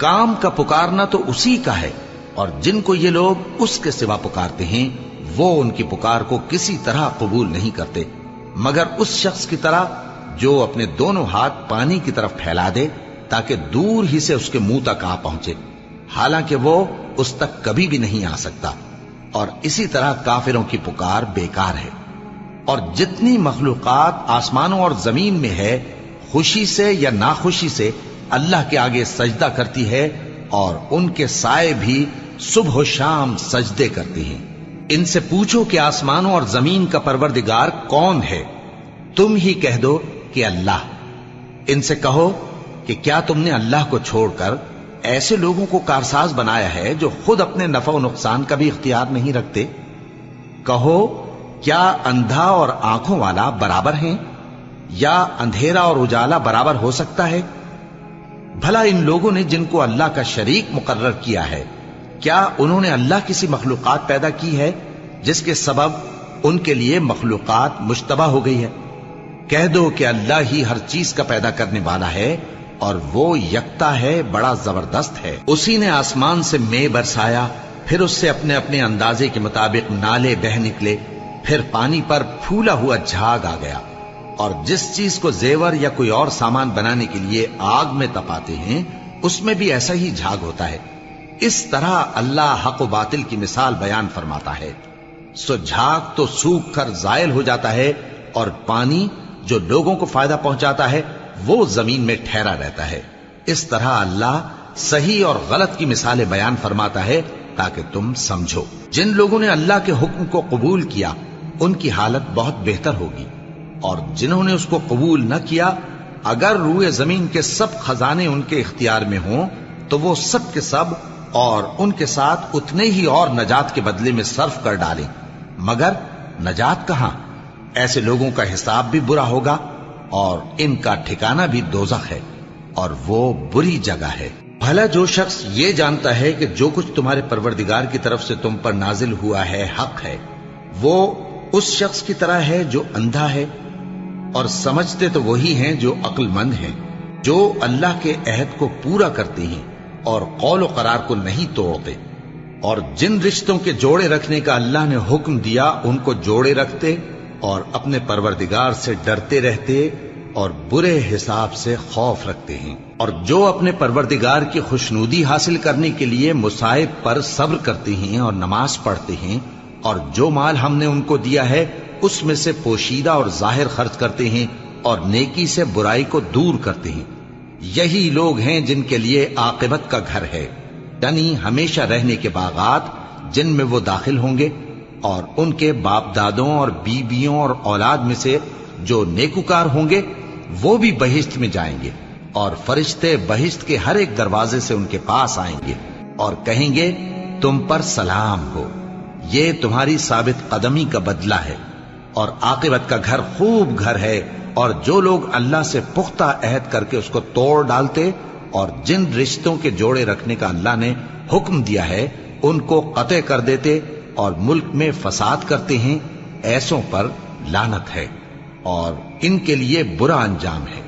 کام کا پکارنا تو اسی کا ہے، اور جن کو یہ لوگ اس کے سوا پکارتے ہیں وہ ان کی پکار کو کسی طرح قبول نہیں کرتے مگر اس شخص کی طرح جو اپنے دونوں ہاتھ پانی کی طرف پھیلا دے تاکہ دور ہی سے اس کے منہ تک آ پہنچے، حالانکہ وہ اس تک کبھی بھی نہیں آ سکتا، اور اسی طرح کافروں کی پکار بیکار ہے۔ اور جتنی مخلوقات آسمانوں اور زمین میں ہے خوشی سے یا ناخوشی سے اللہ کے آگے سجدہ کرتی ہے، اور ان کے سائے بھی صبح و شام سجدے کرتے ہیں۔ ان سے پوچھو کہ آسمانوں اور زمین کا پروردگار کون ہے؟ تم ہی کہہ دو کہ اللہ۔ ان سے کہو کہ کیا تم نے اللہ کو چھوڑ کر ایسے لوگوں کو کارساز بنایا ہے جو خود اپنے نفع و نقصان کا بھی اختیار نہیں رکھتے؟ کہو کیا اندھا اور آنکھوں والا برابر ہیں، یا اندھیرا اور اجالا برابر ہو سکتا ہے؟ بھلا ان لوگوں نے جن کو اللہ کا شریک مقرر کیا ہے، کیا انہوں نے اللہ کسی مخلوقات پیدا کی ہے جس کے سبب ان کے لیے مخلوقات مشتبہ ہو گئی ہے؟ کہہ دو کہ اللہ ہی ہر چیز کا پیدا کرنے والا ہے، اور وہ یکتا ہے، بڑا زبردست ہے۔ اسی نے آسمان سے مے برسایا، پھر اس سے اپنے اپنے اندازے کے مطابق نالے بہ نکلے، پھر پانی پر پھولا ہوا جھاگ آ گیا، اور جس چیز کو زیور یا کوئی اور سامان بنانے کے لیے آگ میں تپاتے ہیں اس میں بھی ایسا ہی جھاگ ہوتا ہے۔ اس طرح اللہ حق و باطل کی مثال بیان فرماتا ہے۔ سو جھاگ تو سوکھ کر زائل ہو جاتا ہے، اور پانی جو لوگوں کو فائدہ پہنچاتا ہے وہ زمین میں ٹھہرا رہتا ہے۔ اس طرح اللہ صحیح اور غلط کی مثالیں بیان فرماتا ہے تاکہ تم سمجھو۔ جن لوگوں نے اللہ کے حکم کو قبول کیا ان کی حالت بہت بہتر ہوگی، اور جنہوں نے اس کو قبول نہ کیا اگر روئے زمین کے سب خزانے ان کے اختیار میں ہوں تو وہ سب کے سب اور ان کے ساتھ اتنے ہی اور نجات کے بدلے میں صرف کر ڈالیں، مگر نجات کہاں؟ ایسے لوگوں کا حساب بھی برا ہوگا، اور ان کا ٹھکانہ بھی دوزخ ہے، اور وہ بری جگہ ہے۔ بھلا جو شخص یہ جانتا ہے کہ جو کچھ تمہارے پروردگار کی طرف سے تم پر نازل ہوا ہے حق ہے، وہ اس شخص کی طرح ہے جو اندھا ہے؟ اور سمجھتے تو وہی ہیں جو عقل مند ہیں، جو اللہ کے عہد کو پورا کرتے ہیں اور قول و قرار کو نہیں توڑتے، اور جن رشتوں کے جوڑے رکھنے کا اللہ نے حکم دیا ان کو جوڑے رکھتے، اور اپنے پروردگار سے ڈرتے رہتے اور برے حساب سے خوف رکھتے ہیں، اور جو اپنے پروردگار کی خوشنودی حاصل کرنے کے لیے مصائب پر صبر کرتے ہیں اور نماز پڑھتے ہیں، اور جو مال ہم نے ان کو دیا ہے اس میں سے پوشیدہ اور ظاہر خرچ کرتے ہیں، اور نیکی سے برائی کو دور کرتے ہیں، یہی لوگ ہیں جن کے لیے عاقبت کا گھر ہے، یعنی ہمیشہ رہنے کے باغات جن میں وہ داخل ہوں گے، اور ان کے باپ دادوں اور بیویوں اور اولاد میں سے جو نیکوکار ہوں گے وہ بھی بہشت میں جائیں گے، اور فرشتے بہشت کے ہر ایک دروازے سے ان کے پاس آئیں گے اور کہیں گے تم پر سلام ہو، یہ تمہاری ثابت قدمی کا بدلہ ہے، اور عاقبت کا گھر خوب گھر ہے۔ اور جو لوگ اللہ سے پختہ عہد کر کے اس کو توڑ ڈالتے اور جن رشتوں کے جوڑے رکھنے کا اللہ نے حکم دیا ہے ان کو قطع کر دیتے اور ملک میں فساد کرتے ہیں، ایسوں پر لعنت ہے اور ان کے لیے برا انجام ہے۔